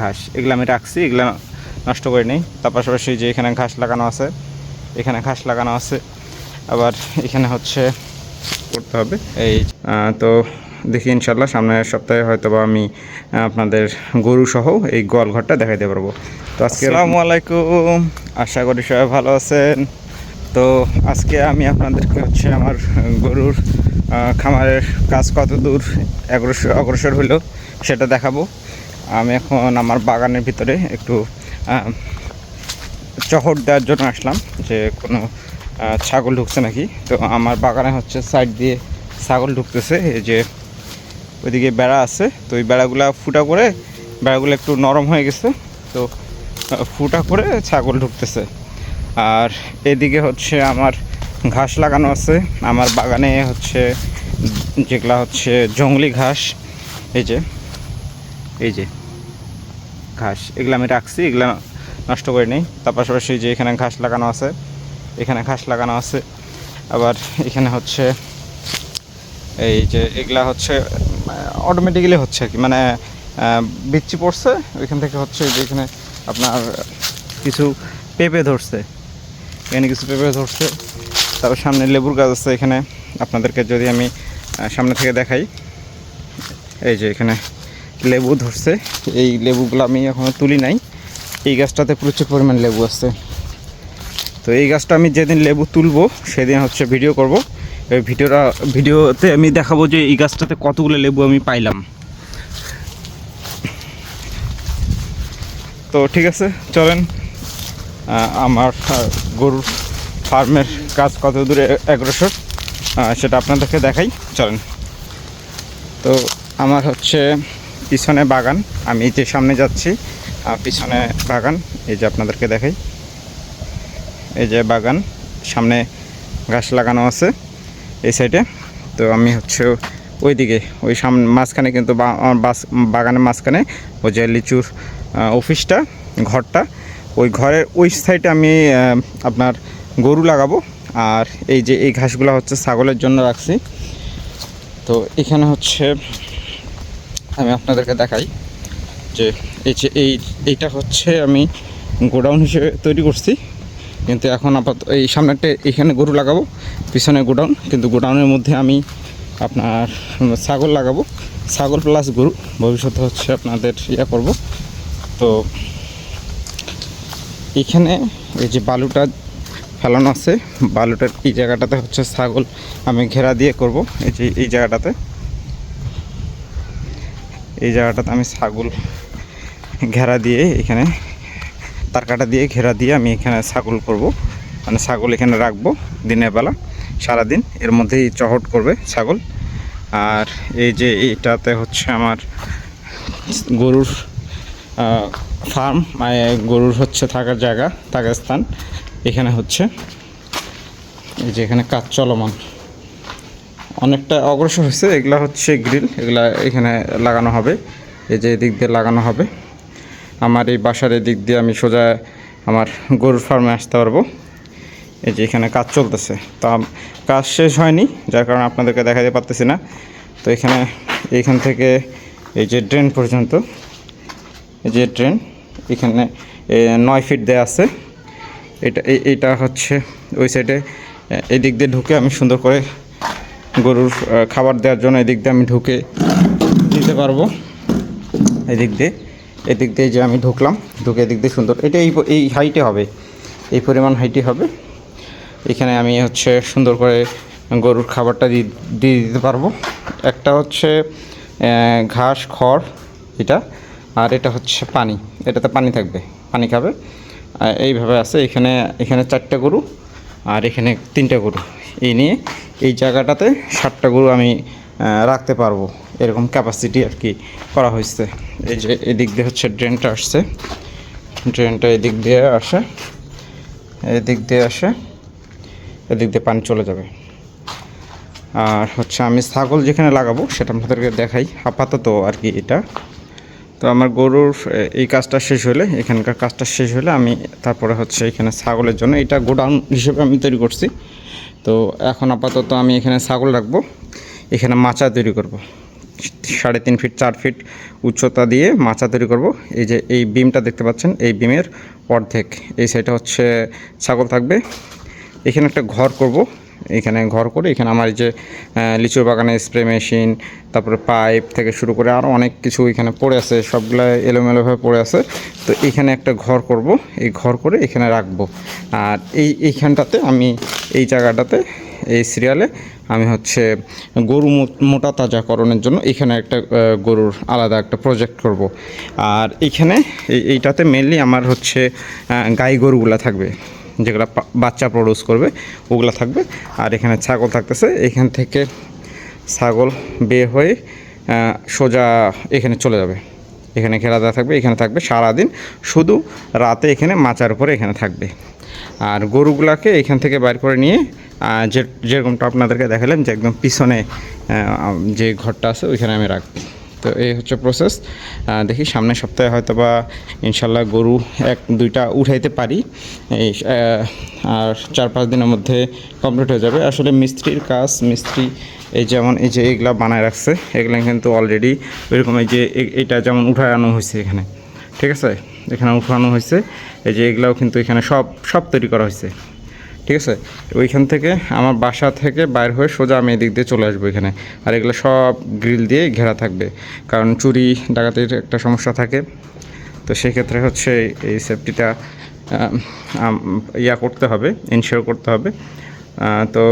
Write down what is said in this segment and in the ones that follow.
ঘাস, এগুলো আমি রাখছি, এগুলো নষ্ট করে নেই। তার পাশাপাশি যে এখানে ঘাস লাগানো আছে, এখানে ঘাস লাগানো আছে, আবার এখানে হচ্ছে করতে হবে এই। তো দেখি ইনশাল্লাহ সামনের সপ্তাহে হয়তো বা আমি আপনাদের গরু সহ এই গোয়ালঘরটা দেখাইতে পারবো। তো আজকে আসসালামু আলাইকুম, আশা করি সবাই ভালো আছেন। তো আজকে আমি আপনাদেরকে হচ্ছে আমার গরুর খামারের কাজ কত দূর অগ্রসর হলো সেটা দেখাবো। আমি এখন আমার বাগানের ভিতরে একটু চহর দেওয়ার জন্য আসলাম যে কোনো ছাগল ঢুকছে নাকি। তো আমার বাগানে হচ্ছে সাইড দিয়ে ছাগল ঢুকতেছে, এই যে ওইদিকে বেড়া আছে, তো ওই বেড়াগুলো ফুটা করে, বেড়াগুলো একটু নরম হয়ে গেছে, তো ফুটা করে ছাগল ঢুকতেছে। আর এদিকে হচ্ছে আমার ঘাস লাগানো আছে আমার বাগানে, হচ্ছে যেগুলা হচ্ছে জঙ্গলি ঘাস, এই যে ঘাস, এগুলো আমি রাখছি, এগুলো নষ্ট করে নেই। তার পাশাপাশি যে এখানে ঘাস লাগানো আছে, এখানে ঘাস লাগানো আছে, আবার এখানে হচ্ছে এই যে এগুলা হচ্ছে অটোমেটিক্যালি হচ্ছে আর কি, মানে বিচ্ছি পড়ছে ওইখান থেকে হচ্ছে যে এখানে আপনার কিছু পেঁপে ধরছে, এখানে কিছু পেঁপে ধরছে। তারপর সামনে লেবুর গাছ আছে এখানে, আপনাদেরকে যদি আমি সামনে থেকে দেখাই, এই যে এখানে লেবু ধরছে। এই লেবুগুলো আমি এখনও তুলি নাই, এই গাছটাতে প্রচুর পরিমাণ লেবু আছে। তো এই গাছটা আমি যেদিন লেবু তুলবো সেদিন হচ্ছে ভিডিও করব। এই ভিডিওতে আমি দেখাবো যে এই গাছটাতে কতগুলো লেবু আমি পাইলাম। তো ঠিক আছে, চলেন আমার গরুর ফার্মের কাজ কত দূরে অগ্রসর সেটা আপনাদেরকে দেখাই, চলেন। তো আমার হচ্ছে পিছনে বাগান, আমি যে সামনে যাচ্ছি পিছনে বাগান, এই যে আপনাদেরকে দেখাই, এই যে বাগান, সামনে ঘাস লাগানো আছে এই সাইডে। তো আমি হচ্ছে ওইদিকে ওই সামনে মাঝখানে কিন্তু বাগানের মাঝখানে ওই যে লিচুর অফিসটা, ঘরটা, ওই ঘরের ওই সাইডে আমি আপনার গরু লাগাবো। আর এই যে এই ঘাসগুলো হচ্ছে ছাগলের জন্য রাখছি। তো এখানে হচ্ছে আমি আপনাদেরকে দেখাই যে এই যে এইটা হচ্ছে আমি গোডাউন হিসেবে তৈরি করছি, কিন্তু এখন আপাতত এই সামনেটা এখানে গরু লাগাবো, পিছনে গোডাউন, কিন্তু গোডাউনের মধ্যে আমি আপনার ছাগল লাগাবো, ছাগল প্লাস গরু ভবিষ্যতে হচ্ছে আপনাদের করব। তো এখানে এই যে বালুটা ফেলানো আছে, বালুটার এই জায়গাটাতে হচ্ছে ছাগল আমি ঘেরা দিয়ে করব। এই যে এই জায়গাটাতে আমি ছাগল ঘেরা দিয়ে, এখানে তার কাটা দিয়ে ঘেরা দিয়ে আমি এখানে ছাগল করব, মানে ছাগল এখানে রাখবো দিনের বেলা সারাদিন, এর মধ্যেই চহট করবে ছাগল। আর এই যে এইটাতে হচ্ছে আমার গরুর ফার্ম, মানে গরুর হচ্ছে থাকার জায়গা, থাকার স্থান। এখানে হচ্ছে এই যে এখানে কাজ চলমান, অনেকটা অগ্রসর হয়েছে। এগুলা হচ্ছে গ্রিল, এগুলা এখানে লাগানো হবে, এই যে এদিক দিয়ে লাগানো হবে। আমার এই বাসার এদিক দিয়ে আমি সোজা আমার গরুর ফার্মে আসতে পারবো। এই যে এখানে কাজ চলতেছে, তা কাজ শেষ হয়নি, যার কারণে আপনাদেরকে দেখাতে পারতেছি না। তো এইখান থেকে এই যে ড্রেন পর্যন্ত, এই যে ড্রেন এখানে 9 ফিট দেওয়া আছে। এইটা হচ্ছে ওই সাইডে, এই দিক দিয়ে ঢুকে আমি সুন্দর করে গরুর খাবার দেওয়ার জন্য এদিক দিয়ে আমি ঢুকে দিতে পারবো। এদিক দিয়ে যে আমি ঢুকলাম, ঢুকে এদিক দিয়ে সুন্দর, এটা এই হাইটে হবে, এই পরিমাণ হাইটে হবে। এখানে আমি হচ্ছে সুন্দর করে গরুর খাবারটা দিয়ে দিতে পারবো। একটা হচ্ছে ঘাস, খড় এটা, আর এটা হচ্ছে পানি, এটাতে পানি থাকবে, পানি খাবে। এইভাবে আছে, এখানে 4টা গরু আর এখানে 3টা গরু, এই নিয়ে এই জায়গাটাতে 7টা গরু আমি রাখতে পারবো, এরকম ক্যাপাসিটি আর কি করা হয়েছে। এই যে এদিক দিয়ে হচ্ছে ড্রেনটা আসছে, ড্রেনটা এদিক দিয়ে আসে, এদিক দিয়ে পানি চলে যাবে। আর হচ্ছে আমি ছাগল যেখানে লাগাবো সেটা আপনাদেরকে দেখাই আপাতত আর কি এটা। তো আমার গরুর এই কাজটা শেষ হলে, এখানকার কাজটা শেষ হলে আমি তারপরে হচ্ছে এখানে ছাগলের জন্য, এটা গোডাউন হিসেবে আমি তৈরি করছি। তো এখন আপাতত আমি এখানে ছাগল রাখবো, এখানে মাচা তৈরি করব। 3.5 ফিট 4 ফিট উচ্চতা দিয়ে মাচা তৈরি করব। এই যে এই বিমটা দেখতে পাচ্ছেন, এই বিমের অর্ধেক এই সাইডটা হচ্ছে ছাগল থাকবে। এখানে একটা ঘর করব, এখানে ঘর করে এখানে আমার এই যে লিচুর বাগানে স্প্রে মেশিন, তারপরে পাইপ থেকে শুরু করে আরও অনেক কিছু এখানে পড়ে আছে, সবগুলো এলোমেলোভাবে পড়ে আছে। তো এখানে একটা ঘর করব, এই ঘর করে এখানে রাখবো। আর এইখানটাতে আমি এই জায়গাটাতে এই সিরিয়ালে আমি হচ্ছে গরু মোটা তাজাকরণের জন্য এখানে একটা গরুর আলাদা একটা প্রজেক্ট করব। আর এইখানে এইটাতে মেনলি আমার হচ্ছে গাই গরুগুলা থাকবে, যেগুলো বাচ্চা প্রডিউস করবে ওগুলো থাকবে। আর এখানে ছাগল থাকতেছে, এখান থেকে ছাগল বের হয়ে সোজা এখানে চলে যাবে, এখানে ঘেরা দেওয়া থাকবে, এখানে থাকবে সারাদিন, শুধু রাতে এখানে মাচার উপরে এখানে থাকবে। আর গরুগুলাকে এখান থেকে বাইর করে নিয়ে যেরকমটা আপনাদেরকে দেখালাম যে একদম পিছনে যে ঘরটা আছে ওইখানে আমি রাখবো। তো এই হচ্ছে প্রসেস। দেখি সামনের সপ্তাহে হয়তো বা ইনশাল্লাহ গরু 1-2টা উঠাইতে পারি, এই আর 4-5 দিনের মধ্যে কমপ্লিট হয়ে যাবে। আসলে মিস্ত্রির কাজ, মিস্ত্রি এই যেমন এই যে এগুলা বানায় রাখছে, এগুলো কিন্তু অলরেডি ওইরকম এই যে এটা যেমন উঠানো হয়েছে এখানে, ঠিক আছে, এখানে উঠানো হয়েছে, এই যে এগুলাও কিন্তু এখানে সব তৈরি করা হয়েছে, ঠিক আছে। ওইখান থেকে আমার বাসা থেকে বাইর হয়ে সোজা আমি এদিক দিয়ে চলে আসবো এখানে। আর এগুলো সব গ্রিল দিয়ে ঘেরা থাকবে, কারণ চুরি ডাকাতির একটা সমস্যা থাকে। তো সেক্ষেত্রে হচ্ছে এই সেফটিটা করতে হবে, ইনশিওর করতে হবে। তো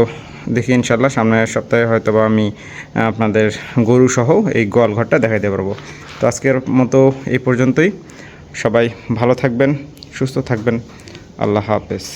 দেখি ইনশাল্লাহ সামনের সপ্তাহে হয়তো বা আমি আপনাদের গরু সহ এই গোয়ালঘরটা দেখাইতে পারবো। তো আজকের মতো এই পর্যন্তই। সবাই ভালো থাকবেন, সুস্থ থাকবেন। আল্লাহ হাফেজ।